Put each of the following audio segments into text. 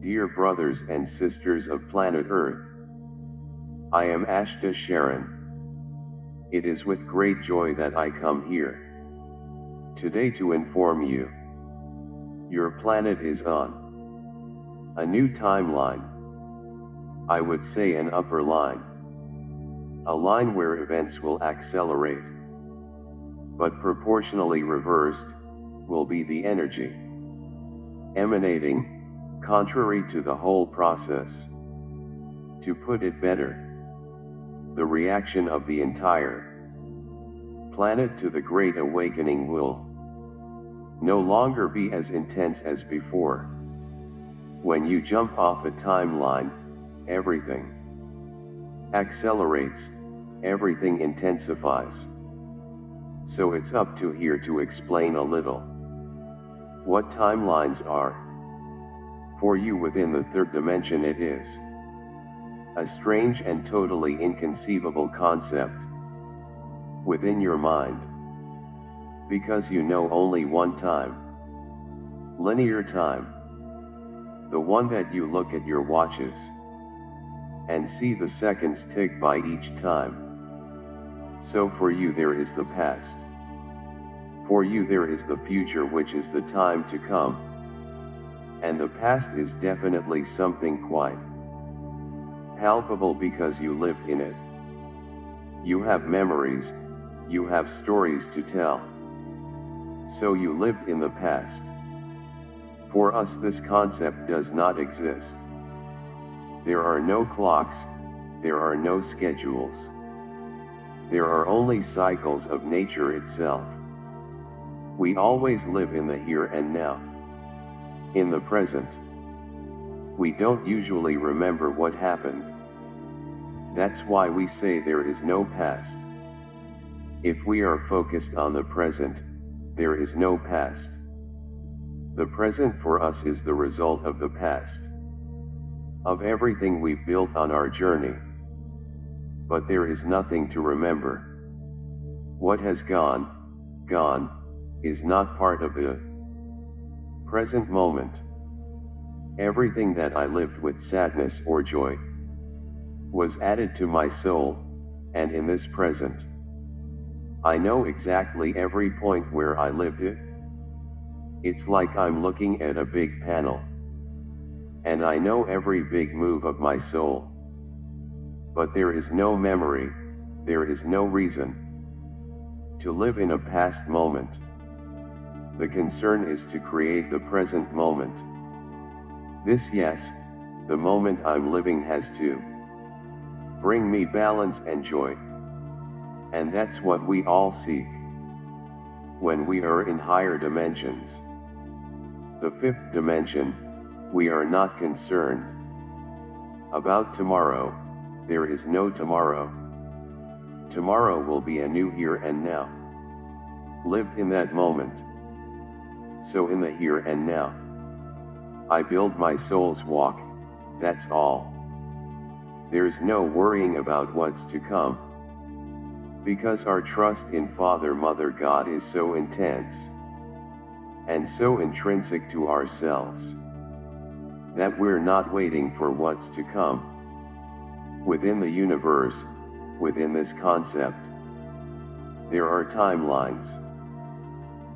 Dear brothers and sisters of planet Earth, I am Ashta Sharon. It is with great joy that I come here today to inform you. Your planet is on a new timeline. I would say an upper line. A line where events will accelerate. But proportionally reversed will be the energy emanating, contrary to the whole process. To put it better, the reaction of the entire planet to the Great Awakening will no longer be as intense as before. When you jump off a timeline, everything accelerates, everything intensifies. So it's up to here to explain a little what timelines are. For you within the third dimension, it is a strange and totally inconceivable concept within your mind, because you know only one time, linear time, the one that you look at your watches and see the seconds tick by each time. So for you there is the past. For you there is the future, which is the time to come. And the past is definitely something quite palpable because you lived in it. You have memories, you have stories to tell. So you lived in the past. For us this concept does not exist. There are no clocks, there are no schedules. There are only cycles of nature itself. We always live in the here and now, in the present. We don't usually remember what happened. That's why we say there is no past. If we are focused on the present, there is no past. The present for us is the result of the past, of everything we've built on our journey. But there is nothing to remember. What has gone is not part of the present moment. Everything that I lived with sadness or joy was added to my soul, and in this present, I know exactly every point where I lived it. It's like I'm looking at a big panel, and I know every big move of my soul. But there is no memory, there is no reason to live in a past moment. The concern is to create the present moment. This, yes, the moment I'm living has to bring me balance and joy. And that's what we all seek when we are in higher dimensions. The fifth dimension, we are not concerned about tomorrow. There is no tomorrow. Tomorrow will be a new here and now, lived in that moment. So in the here and now, I build my soul's walk, that's all. There's no worrying about what's to come, because our trust in Father, Mother, God is so intense, and so intrinsic to ourselves, that we're not waiting for what's to come. Within the universe, within this concept, there are timelines,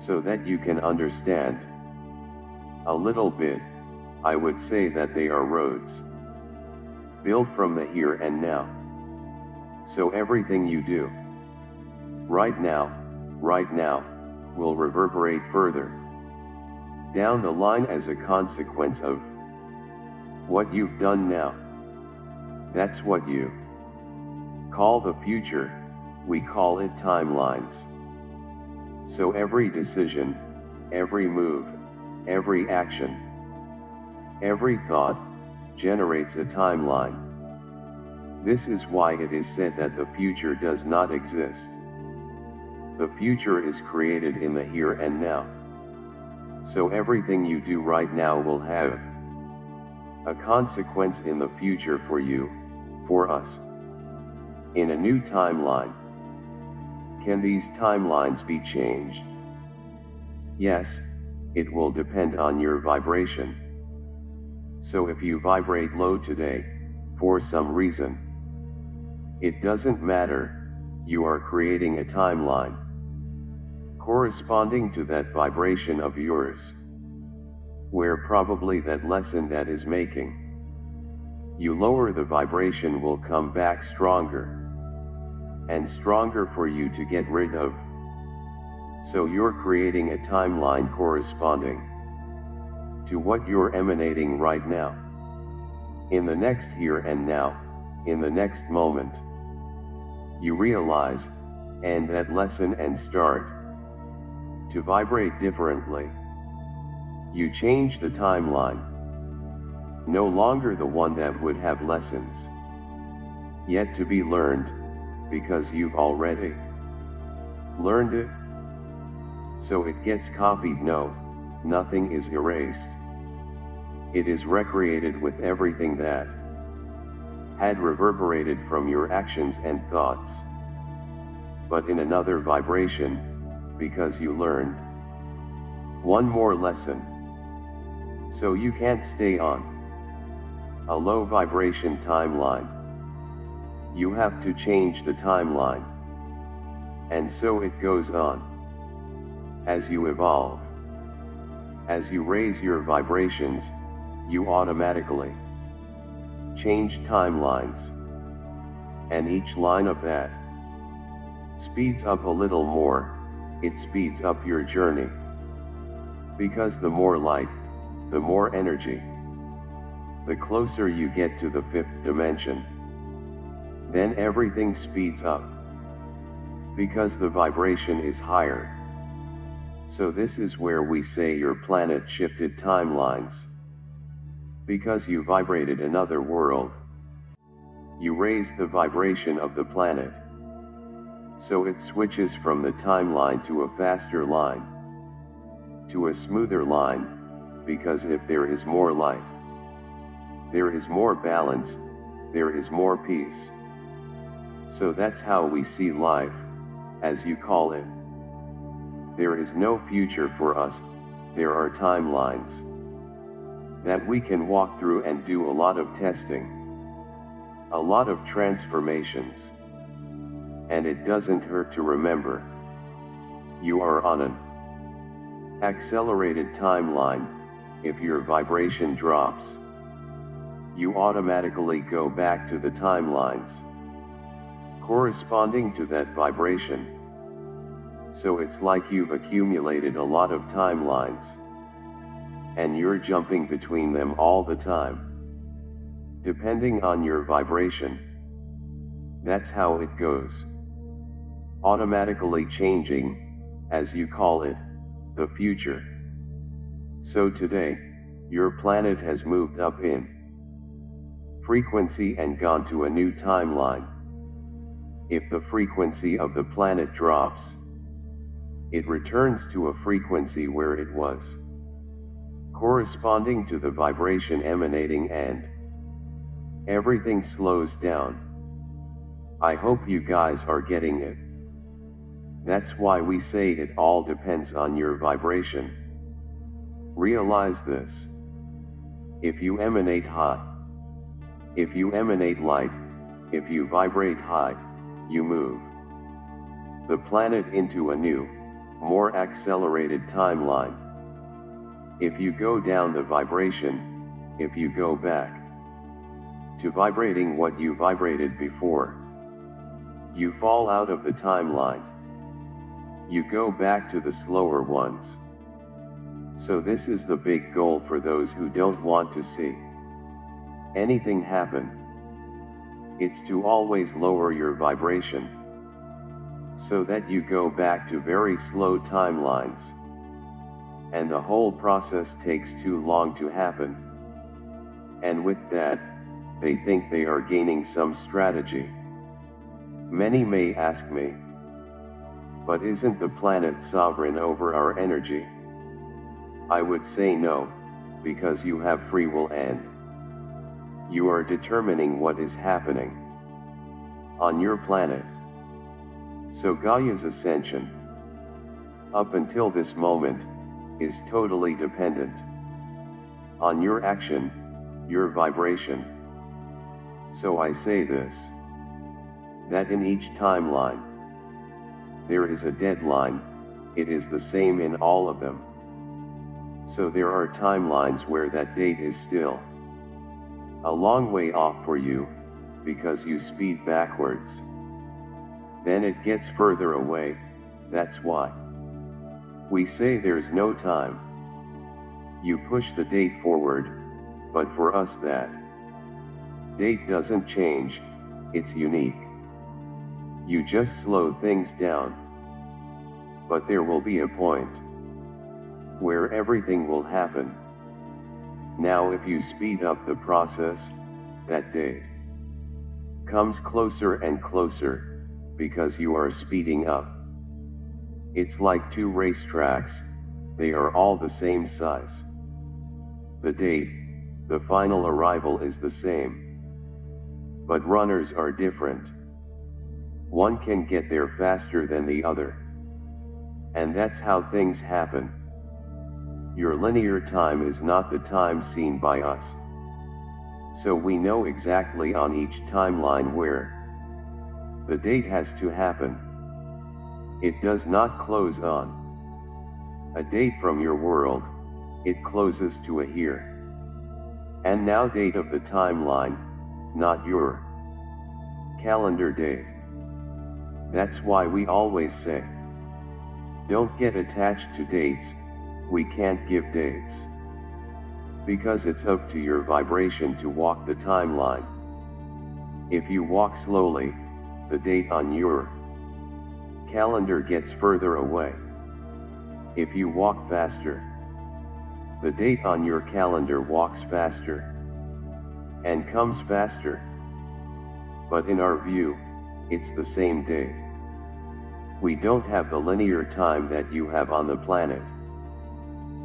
so that you can understand a little bit. I would say that they are roads built from the here and now. So everything you do right now, will reverberate further down the line as a consequence of what you've done now. That's what you call the future, we call it timelines. So every decision, every move, every action, every thought, generates a timeline. This is why it is said that the future does not exist. The future is created in the here and now. So everything you do right now will have a consequence in the future for you, for us. In a new timeline. Can these timelines be changed? Yes, it will depend on your vibration. So if you vibrate low today, for some reason, it doesn't matter, you are creating a timeline corresponding to that vibration of yours, where probably that lesson that is making you lower the vibration will come back stronger and stronger for you to get rid of. So you're creating a timeline corresponding to what you're emanating right now, in the next here and now, in the next moment. You realize, and that lesson and start to vibrate differently. You change the timeline, no longer the one that would have lessons yet to be learned, because you've already learned it. So it gets copied. No, nothing is erased. It is recreated with everything that had reverberated from your actions and thoughts, but in another vibration, because you learned one more lesson. So you can't stay on a low vibration timeline. You have to change the timeline. And so it goes on. As you evolve, as you raise your vibrations, you automatically change timelines. And each line of that speeds up a little more. It speeds up your journey. Because the more light, the more energy, the closer you get to the fifth dimension, then everything speeds up, because the vibration is higher. So this is where we say your planet shifted timelines, because you vibrated another world. You raised the vibration of the planet, so it switches from the timeline to a faster line, to a smoother line, because if there is more light, there is more balance, there is more peace. So that's how we see life, as you call it. There is no future for us, there are timelines that we can walk through and do a lot of testing, a lot of transformations. And it doesn't hurt to remember, you are on an accelerated timeline. If your vibration drops, you automatically go back to the timelines corresponding to that vibration. So it's like you've accumulated a lot of timelines, and you're jumping between them all the time, depending on your vibration. That's how it goes. Automatically changing, as you call it, the future. So today, your planet has moved up in frequency and gone to a new timeline. If the frequency of the planet drops, it returns to a frequency where it was, corresponding to the vibration emanating, and everything slows down. I hope you guys are getting it. That's why we say it all depends on your vibration. Realize this. If you emanate hot, if you emanate light, if you vibrate high, you move the planet into a new, more accelerated timeline. If you go down the vibration, if you go back to vibrating what you vibrated before, you fall out of the timeline. You go back to the slower ones. So this is the big goal for those who don't want to see anything happen. It's to always lower your vibration, so that you go back to very slow timelines, and the whole process takes too long to happen. And with that, they think they are gaining some strategy. Many may ask me, but isn't the planet sovereign over our energy? I would say no, because you have free will and you are determining what is happening on your planet. So Gaia's ascension, up until this moment, is totally dependent on your action, your vibration. So I say this, that in each timeline, there is a deadline, it is the same in all of them. So there are timelines where that date is still a long way off for you, because you speed backwards. Then it gets further away, that's why we say there's no time. You push the date forward, but for us that date doesn't change, it's unique. You just slow things down. But there will be a point where everything will happen. Now if you speed up the process, that date comes closer and closer, because you are speeding up. It's like two racetracks, they are all the same size. The date, the final arrival is the same. But runners are different. One can get there faster than the other. And that's how things happen. Your linear time is not the time seen by us. So we know exactly on each timeline where the date has to happen. It does not close on a date from your world, it closes to a here and now date of the timeline, not your calendar date. That's why we always say, don't get attached to dates, we can't give dates. Because it's up to your vibration to walk the timeline. If you walk slowly, the date on your calendar gets further away. If you walk faster, the date on your calendar walks faster and comes faster. But in our view, it's the same date. We don't have the linear time that you have on the planet.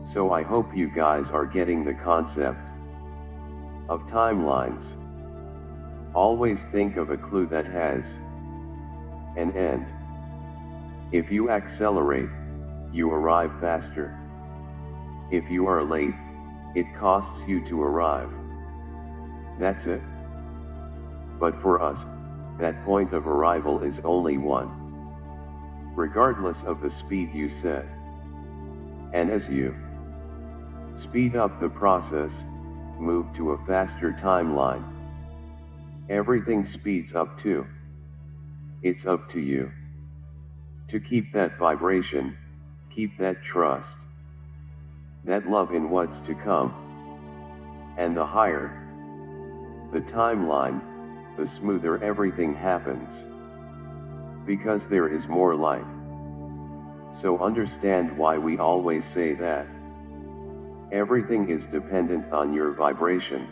So I hope you guys are getting the concept of timelines. Always think of a clue that has an end. If you accelerate, you arrive faster. If you are late, it costs you to arrive. That's it. But for us, that point of arrival is only one, regardless of the speed you set. And as you speed up the process, move to a faster timeline, everything speeds up too. It's up to you to keep that vibration, keep that trust, that love in what's to come. And the higher the timeline, the smoother everything happens, because there is more light. So understand why we always say that everything is dependent on your vibration.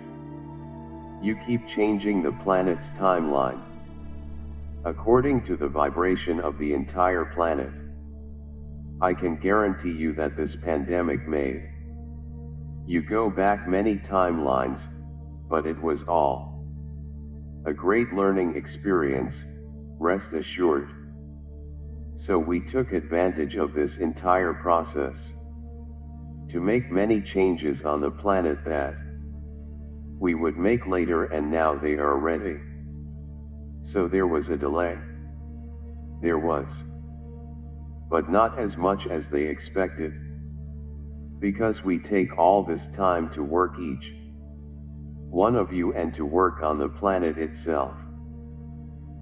You keep changing the planet's timeline according to the vibration of the entire planet. I can guarantee you that this pandemic made you go back many timelines, but it was all a great learning experience, rest assured. So we took advantage of this entire process to make many changes on the planet that we would make later, and now they are ready. So there was a delay. There was. But not as much as they expected. Because we take all this time to work each one of you and to work on the planet itself.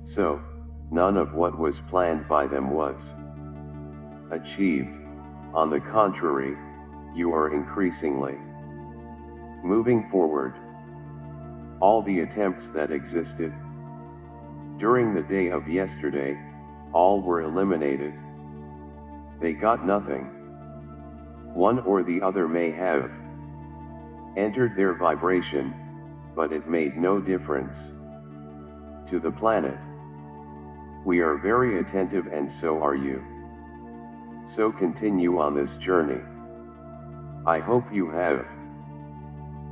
So, none of what was planned by them was achieved. On the contrary, you are increasingly moving forward. All the attempts that existed during the day of yesterday, all were eliminated. They got nothing. One or the other may have entered their vibration, but it made no difference to the planet. We are very attentive, and so are you. So continue on this journey. I hope you have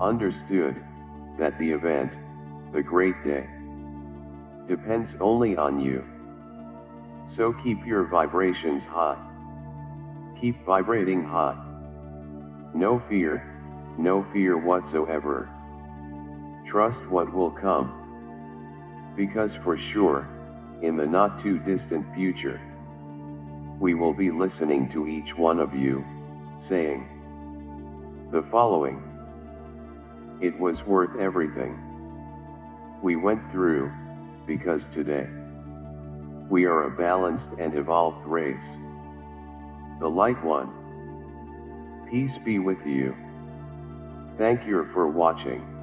understood that the event, the great day, depends only on you. So keep your vibrations high. Keep vibrating high. No fear whatsoever. trust what will come. Because for sure, in the not too distant future, we will be listening to each one of you, saying the following: it was worth everything we went through, because today, we are a balanced and evolved race. The Light One. Peace be with you. Thank you for watching.